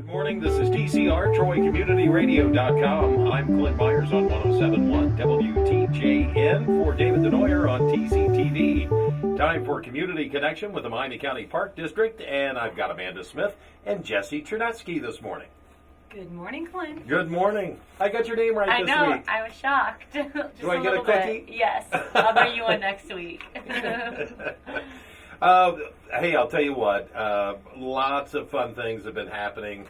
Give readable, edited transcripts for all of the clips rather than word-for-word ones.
Good morning, this is TCR, TroyCommunityRadio.com. I'm Clint Myers on 107.1 WTJN for David Denoyer on TCTV. Time for Community Connection with the Miami County Park District, and I've got Amanda Smith and Jessie Chernetsky this morning. Good morning, Clint. Good morning. I got your name right this week. I know, I was shocked. Just Do I get a cookie? Bit. Yes, I'll bring you one next week. Hey, I'll tell you what, lots of fun things have been happening.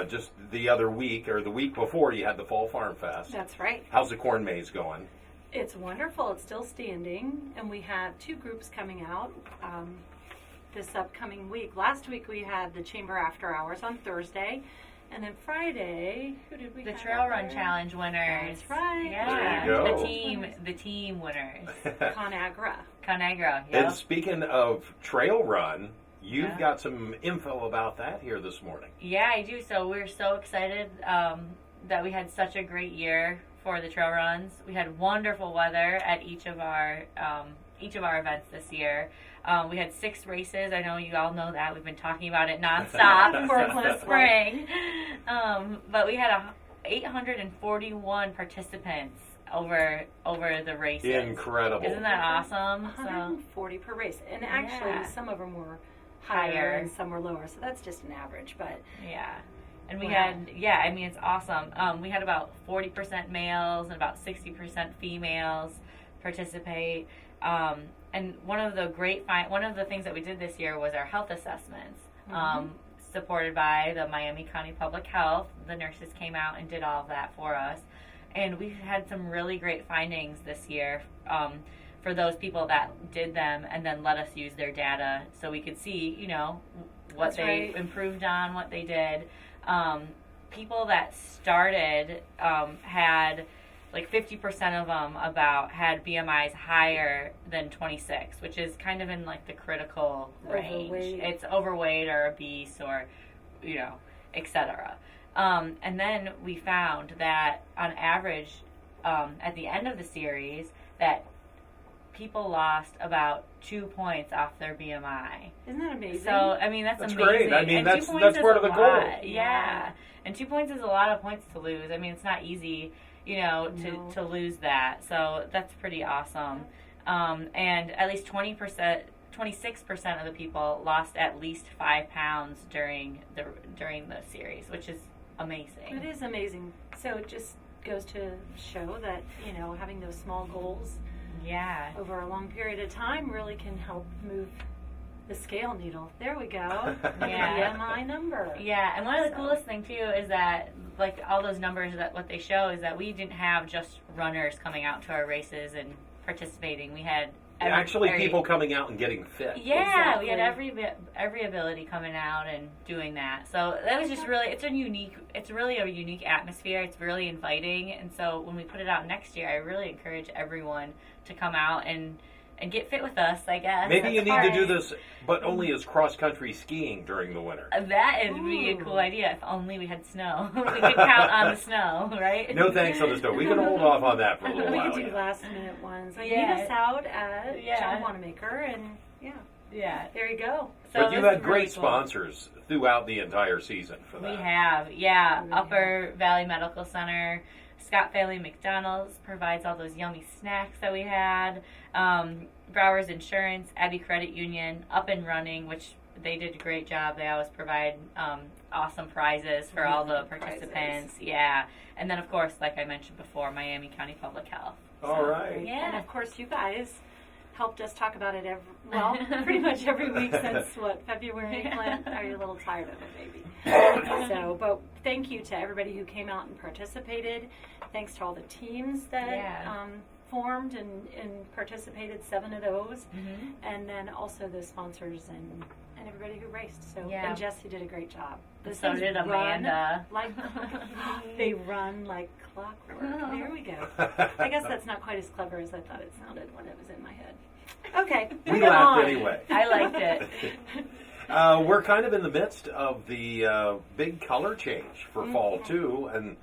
Just the other week, or the week before, you had the Fall Farm Fest. That's right. How's the corn maze going? It's wonderful. It's still standing, and we have two groups coming out this upcoming week. Last week we had the Chamber After Hours on Thursday, and then Friday, who did we have? The Trail Run Challenge winners. That's right. Yeah, There you go. the team winners. ConAgra. ConAgra, And yeah. speaking of trail run, you've got some info about that here this morning. Yeah, I do. So we're so excited that we had such a great year for the trail runs. We had wonderful weather at each of our events this year. We had 6 races. I know you all know that. We've been talking about it nonstop for the spring. But we had 841 participants over the races. Incredible. Isn't that awesome? 140 per race. And actually, Yeah. some of them were higher and some were lower. So that's just an average. But yeah. And we Wow. had, I mean, it's awesome. We had about 40% males and about 60% females participate. And one of the things that we did this year was our health assessments, supported by the Miami County Public Health. The nurses came out and did all of that for us. And we've had some really great findings this year for those people that did them and then let us use their data so we could see, what they improved on, what they did. People that started had like 50% of them had BMIs higher than 26, which is kind of in like the critical range. Overweight. It's overweight or obese or, etc. And then we found that on average, at the end of the series, that people lost about 2 points off their BMI. isn't that amazing? So, I mean, that's amazing. Great. I mean, and that's 2 points is part of the a goal. lot. Yeah. And 2 points is a lot of points to lose. I mean, it's not easy, to lose that. So that's pretty awesome. And at least 26% of the people lost at least 5 pounds during the series, which is amazing. It is amazing. So it just goes to show that, having those small goals over a long period of time really can help move the scale needle. There we go. Yeah. The BMI number. Yeah, and one of the coolest thing too is that, like, all those numbers, that what they show is that we didn't have just runners coming out to our races and participating. We had people coming out and getting fit. Yeah, Exactly. we had every ability coming out and doing that. So that was just really, it's really a unique atmosphere. It's really inviting. And so when we put it out next year, I really encourage everyone to come out and get fit with us, I guess. Maybe you That's need to do part. this, but only as cross-country skiing during the winter. That would be a cool idea if only we had snow. We could count on the snow, right? No thanks on the snow. We can hold off on that for a little We while. could do yet. last-minute ones. Like, Yeah. meet us out at Yeah. John Wanamaker, and Yeah. there you go. So But you this had is great really cool. sponsors throughout the entire season for that. We have, Upper Valley Medical Center, Scott Family McDonald's provides all those yummy snacks that we had. Browers Insurance, Abbey Credit Union, Up and Running, which they did a great job. They always provide awesome prizes for all the participants. Prizes. Yeah. And then, of course, like I mentioned before, Miami County Public Health. All right. Yeah. And of course, you guys helped us talk about it pretty much every week since February. Clint, are you a little tired of it, maybe? But thank you to everybody who came out and participated. Thanks to all the teams that formed and participated, 7 of those, and then also the sponsors and everybody who raced. So and Jessie did a great job. So did Amanda. They run like clockwork. There we go. I guess that's not quite as clever as I thought it sounded when it was in my head. Okay, We laughed anyway. I liked it. We're kind of in the midst of the big color change for fall, too, and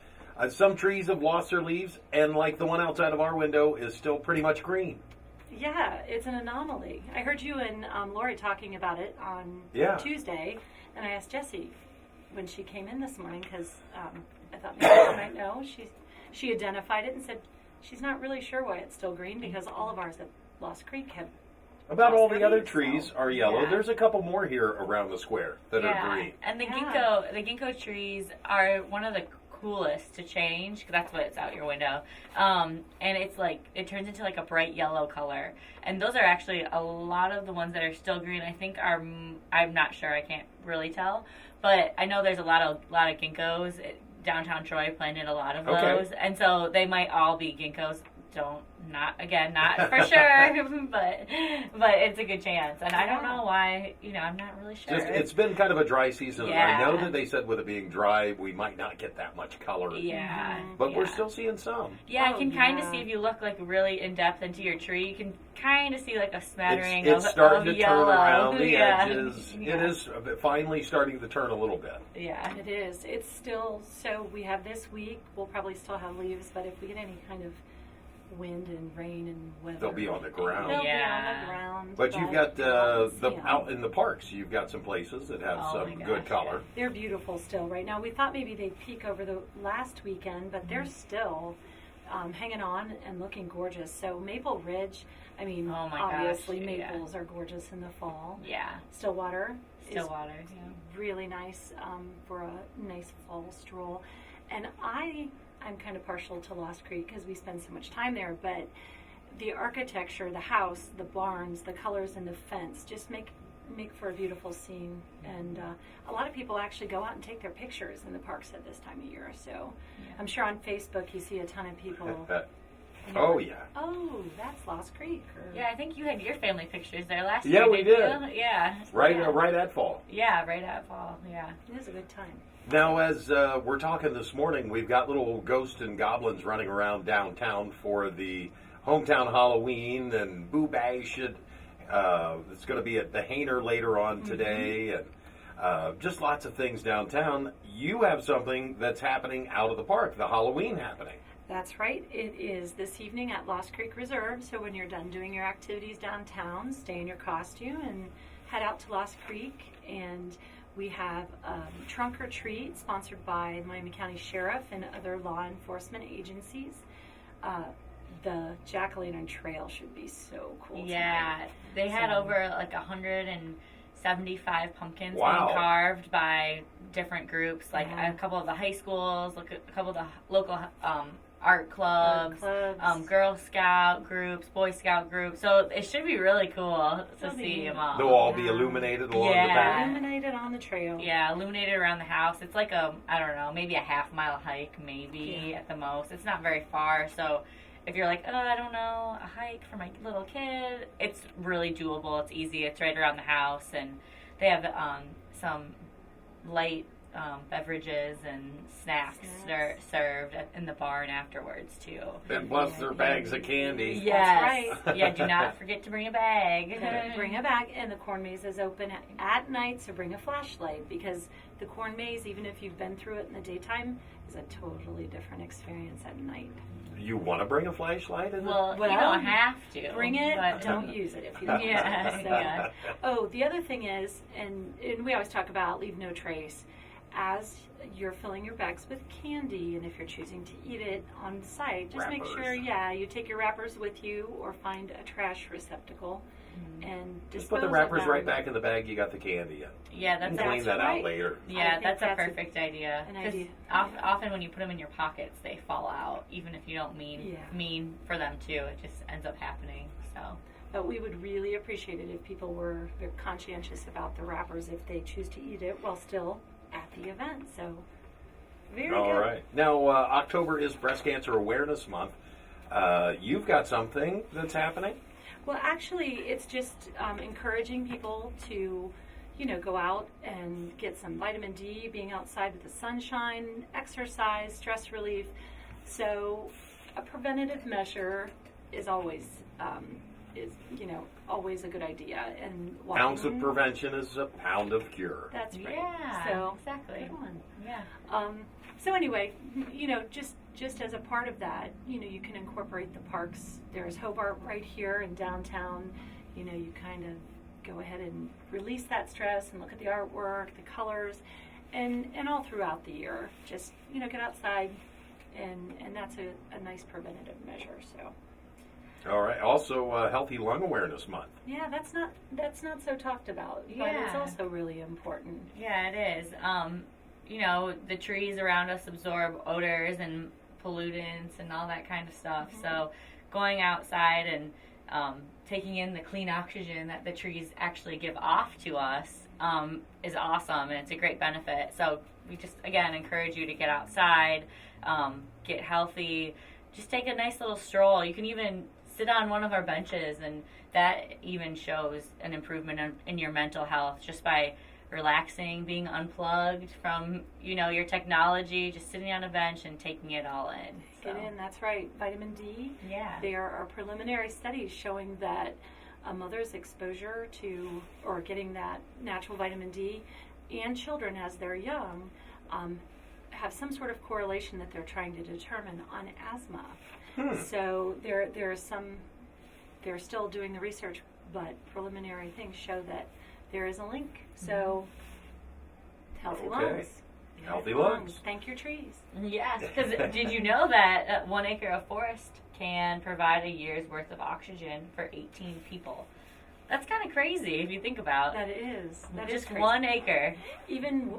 some trees have lost their leaves, and like the one outside of our window is still pretty much green. Yeah, it's an anomaly. I heard you and Lori talking about it on Tuesday, and I asked Jessie, when she came in this morning because I thought maybe she might know. She identified it and said she's not really sure why it's still green because all of ours at Lost Creek have. About all Lost the other leaves, trees so, are yellow. yeah. There's a couple more here around the square that are green. And the Yeah. ginkgo trees are one of the coolest to change because that's what it's out your window. And it's like it turns into like a bright yellow color. And those are actually a lot of the ones that are still green. I think are I'm not sure. I can't really tell, but I know there's a lot of ginkgos. Downtown Troy planted a lot of those, and so they might all be ginkgos. Not for sure, but it's a good chance. And I don't know why, I'm not really sure. It's been kind of a dry season. Yeah. I know that they said with it being dry, we might not get that much color. Yeah. But we're still seeing some. Yeah, I can kind of yeah. see if you look like really in depth into your tree, you can kind of see like a smattering It's of starting to yellow. turn around the Yeah. edges. Yeah. It is finally starting to turn a little bit. Yeah. It is. It's still, so we have this week, we'll probably still have leaves, but if we get any kind of wind and rain and weather. They'll be on the ground. They'll Yeah. be on the ground. But you've got we'll see 'em. out in the parks, you've got some places that have Oh some my good gosh, color. They're beautiful still right now. We thought maybe they'd peak over the last weekend, but they're still hanging on and looking gorgeous. So Maple Ridge, I mean, Oh my obviously gosh, yeah. maples are gorgeous in the fall. Yeah. Stillwater is Stillwater. Yeah. really nice for a nice fall stroll. And I'm kind of partial to Lost Creek because we spend so much time there, but the architecture, the house, the barns, the colors in the fence just make for a beautiful scene. And a lot of people actually go out and take their pictures in the parks at this time of year. So I'm sure on Facebook you see a ton of people. Oh, yeah. Oh, that's Lost Creek. Or, Yeah, I think you had your family pictures there last Yeah, year. we didn't did. you? Yeah. Right, Yeah. right at fall. Yeah, right at fall. Yeah. It is a good time. Now, as we're talking this morning, we've got little ghosts and goblins running around downtown for the hometown Halloween and Boo Bash. It's going to be at the Hainer later on today, and just lots of things downtown. You have something that's happening out of the park, the Halloween happening. That's right. It is this evening at Lost Creek Reserve. So when you're done doing your activities downtown, stay in your costume and head out to Lost Creek. And we have Trunk or Treat sponsored by the Miami County Sheriff and other law enforcement agencies. The Jack-o'-lantern trail should be so cool. Yeah, tonight. they had So- over like 175 pumpkins Wow. being carved by different groups, like Yeah. a couple of the high schools, a couple of the local art clubs, Girl Scout groups, Boy Scout groups. So it should be really cool to It'll see be- them all. They'll all be illuminated along the Yeah. back. Illuminated on the trail. Yeah, illuminated around the house. It's like I don't know, maybe a half-mile hike, maybe at the most. It's not very far, so if you're like, oh, I don't know, a hike for my little kid, it's really doable. It's easy. It's right around the house, and they have some light beverages and snacks served in the barn afterwards too. And plus their bags of candy. Yes, right. Yeah. Do not forget to bring a bag. Bring a bag, and the corn maze is open at night, so bring a flashlight because the corn maze, even if you've been through it in the daytime, is a totally different experience at night. You want to bring a flashlight? Well, you Well, don't have to. Bring it, but don't use it if you don't. Yeah, So- yeah. Oh, the other thing is, and we always talk about leave no trace. As you're filling your bags with candy, and if you're choosing to eat it on site, just make Wrappers. sure, you take your wrappers with you or find a trash receptacle and Just put the dispose of wrappers them. right back in the bag you got the candy in. Yeah, And that's clean that right. out later. I Yeah, think that's a that's perfect idea. an 'Cause idea. Often when you put them in your pockets, they fall out, even if you don't Yeah. mean for them to. It just ends up happening. So But we would really appreciate it if people were very conscientious about the wrappers if they choose to eat it while still at the event. So, very All good. right. Now, October is Breast Cancer Awareness Month. You've got something that's happening? Well, actually, it's just encouraging people to, go out and get some vitamin D, being outside with the sunshine, exercise, stress relief. So, a preventative measure is always always a good idea. And walking, Ounce of prevention is a pound of cure. That's right. yeah, So exactly. good one. Yeah. So anyway, just as a part of that, you can incorporate the parks. There's Hobart right here in downtown. You kind of go ahead and release that stress and look at the artwork, the colors, and all throughout the year, just get outside, and that's a nice preventative measure. So. All right. Also, Healthy Lung Awareness Month. Yeah, that's not so talked about, but it's also really important. Yeah, it is. The trees around us absorb odors and pollutants and all that kind of stuff. Mm-hmm. So going outside and taking in the clean oxygen that the trees actually give off to us is awesome, and it's a great benefit. So we just, again, encourage you to get outside, get healthy, just take a nice little stroll. You can even sit on one of our benches, and that even shows an improvement in your mental health just by relaxing, being unplugged from your technology, just sitting on a bench and taking it all in. Get in, that's right. Vitamin D. Yeah. There are preliminary studies showing that a mother's exposure to or getting that natural vitamin D and children as they're young have some sort of correlation that they're trying to determine on asthma. So they're still doing the research, but preliminary things show that there is a link. So healthy lungs. Healthy lungs. Thank your trees. Yes, because did you know that 1 acre of forest can provide a year's worth of oxygen for 18 people? That's kind of crazy if you think about. That is. That just is crazy. 1 acre. Even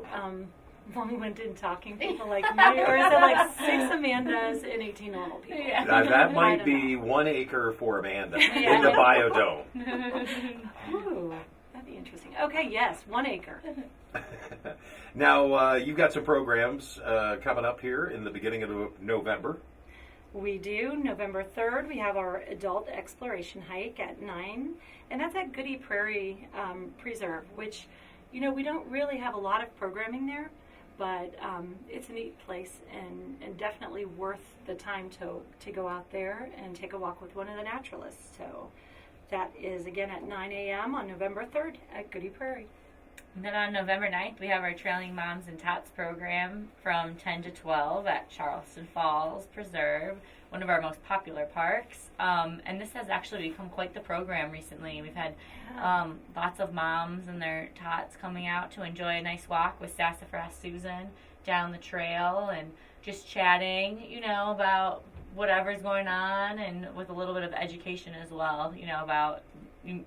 long-winded talking people like me, or is it like 6 Amandas and 18 normal people? Yeah. That might be 1 acre for Amanda in the biodome. Ooh, that'd be interesting. Okay, yes, 1 acre. Now, you've got some programs coming up here in the beginning of November. We do. November 3rd, we have our adult exploration hike at 9, and that's at Goody Prairie Preserve, which, we don't really have a lot of programming there, but it's a neat place and definitely worth the time to go out there and take a walk with one of the naturalists. So that is, again, at 9 a.m. on November 3rd at Goody Prairie. And then on November 9th, we have our Trailing Moms and Tots program from 10 to 12 at Charleston Falls Preserve, one of our most popular parks. And this has actually become quite the program recently. We've had lots of moms and their tots coming out to enjoy a nice walk with Sassafras Susan down the trail and just chatting, about whatever's going on, and with a little bit of education as well, about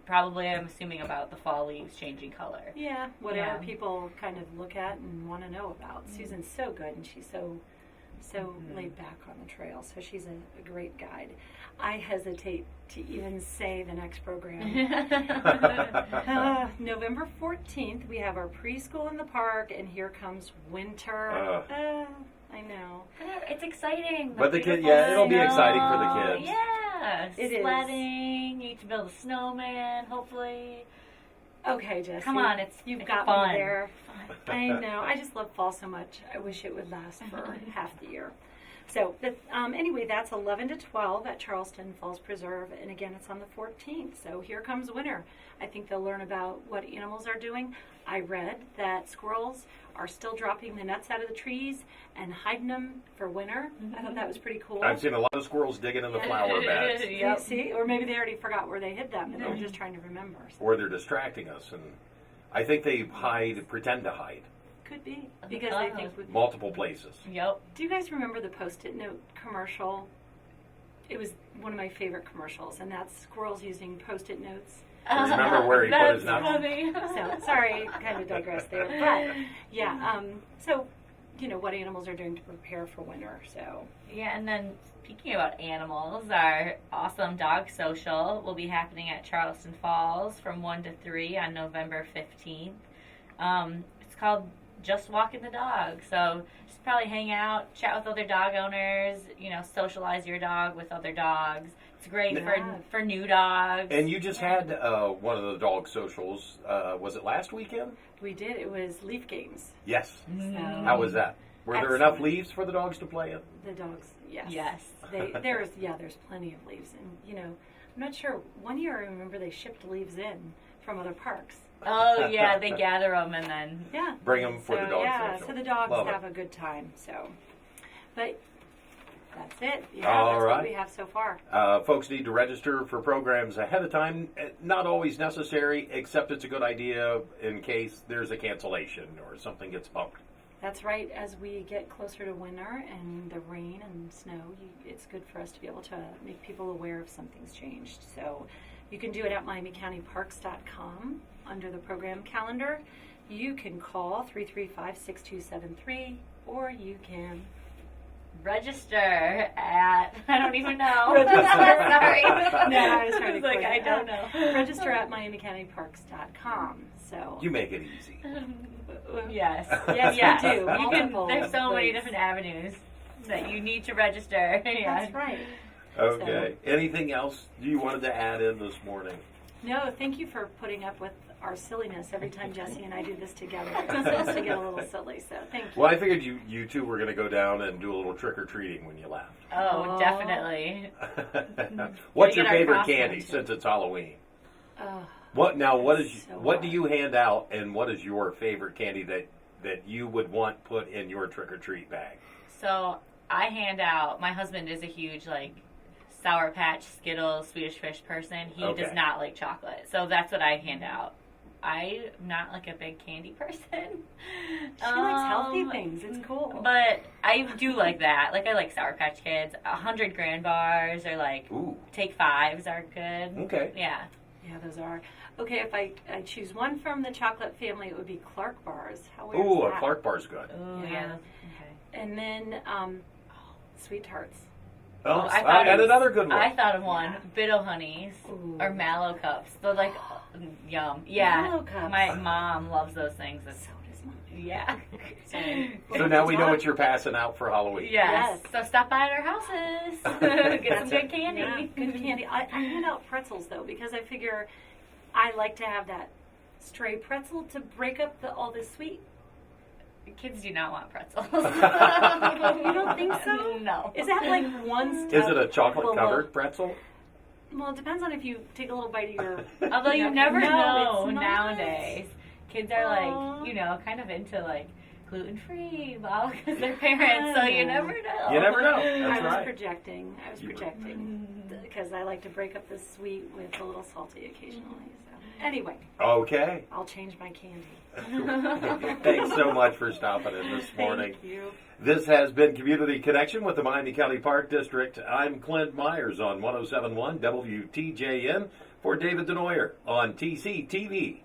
probably, I'm assuming, about the fall leaves changing color. Yeah, whatever people kind of look at and want to know about. Susan's so good, and she's so laid back on the trail, so she's a great guide. I hesitate to even say the next program. November 14th, we have our preschool in the park, and here comes winter. I know. It's exciting. But the kids, it'll be exciting for the kids. Yeah, it sledding. You get to build a snowman, hopefully. Okay, Jessie. Come on, you've it's got fun. me there. I know. I just love fall so much. I wish it would last for half the year. So, anyway, that's 11 to 12 at Charleston Falls Preserve, and again, it's on the 14th. So here comes winter. I think they'll learn about what animals are doing. I read that squirrels are still dropping the nuts out of the trees and hiding them for winter. I thought that was pretty cool. I've seen a lot of squirrels digging in the flower beds. You see? Or maybe they already forgot where they hid them, and they're just trying to remember. Or they're distracting us, and I think they pretend to hide. Could be, because they think multiple places. Yep. Do you guys remember the Post-it note commercial? It was one of my favorite commercials, and that's squirrels using Post-it notes. Remember where he put his nuts? Funny. So, sorry, kind of digressed there. But, yeah, so, what animals are doing to prepare for winter, so. Yeah, and then speaking about animals, our awesome dog social will be happening at Charleston Falls from 1 to 3 on November 15th. It's called Just Walking the Dog. So just probably hang out, chat with other dog owners, socialize your dog with other dogs. It's great for new dogs. And you just had one of the dog socials. Was it last weekend? We did. It was leaf games. Yes. So, how was that? Were there enough leaves for the dogs to play in? The dogs, yes. Yes. There's plenty of leaves. And, I'm not sure. One year I remember they shipped leaves in from other parks. Oh, yeah, they gather them and then bring them for the dog social. So the dogs Love have it. a good time. So, but that's it. All that's right. what we have so far. Folks need to register for programs ahead of time. Not always necessary, except it's a good idea in case there's a cancellation or something gets bumped. That's right. As we get closer to winter and the rain and snow, it's good for us to be able to make people aware if something's changed. So you can do it at MiamiCountyParks.com under the program calendar. You can call 335-6273, or you can register at, I don't even know. Sorry. No, I was trying to like, quit. I don't know. Register at MiamiCountyParks.com. So You make it easy. Yes. Yes, Yes. we do. You can, Multiple there's so many ways. different avenues that you need to register. Yeah. That's right. Okay. Anything else you wanted to add in this morning? No, thank you for putting up with our silliness every time Jessie and I do this together. It tends to get a little silly, so thank you. Well, I figured you two were going to go down and do a little trick-or-treating when you left. Oh, definitely. What's your Get our favorite costumes. candy since it's Halloween? Oh, What so what do hard. you hand out, and what is your favorite candy that you would want put in your trick-or-treat bag? So I hand out, my husband is a huge, like, Sour Patch, Skittles, Swedish Fish person. He Okay. does not like chocolate. So that's what I hand out. I'm not like a big candy person. She likes healthy things. It's cool. But I do like that. Like, I like Sour Patch Kids. 100 Grand Bars or, like, Ooh. Take Fives are good. Okay. Yeah. Yeah, those are. Okay, if I choose one from the chocolate family, it would be Clark bars. How weird Ooh, is a that? Clark bar's good. Ooh, Yeah. yeah. Okay. And then Sweet Tarts. Oh, I thought and it was- another good one. I thought of one. Bitto Honeys Ooh. or Mallow Cups. They're like, yum. Yeah. Mallow Cups. My mom loves those things. So does mine. Yeah. So now we know what you're passing out for Halloween. Yes. Yes. So stop by at our houses. Get some good candy. Yeah, good candy. I hand out pretzels though because I figure I like to have that stray pretzel to break up all the sweet. Kids do not want pretzels. You don't think so? No. Is that like one step? Is it a chocolate below? covered pretzel? Well, it depends on if you take a little bite of your. Although you never No, know it's not. nowadays. Kids are Aw. like, kind of into like gluten-free, blah, because they're parents, so you never know. You never know. I That's was right. projecting. Because I like to break up the sweet with a little salty occasionally. So anyway, Okay. I'll change my candy. Thanks so much for stopping in this morning. Thank you. This has been Community Connection with the Miami County Park District. I'm Clint Myers on 107.1 WTJN for David Denoyer on TCTV.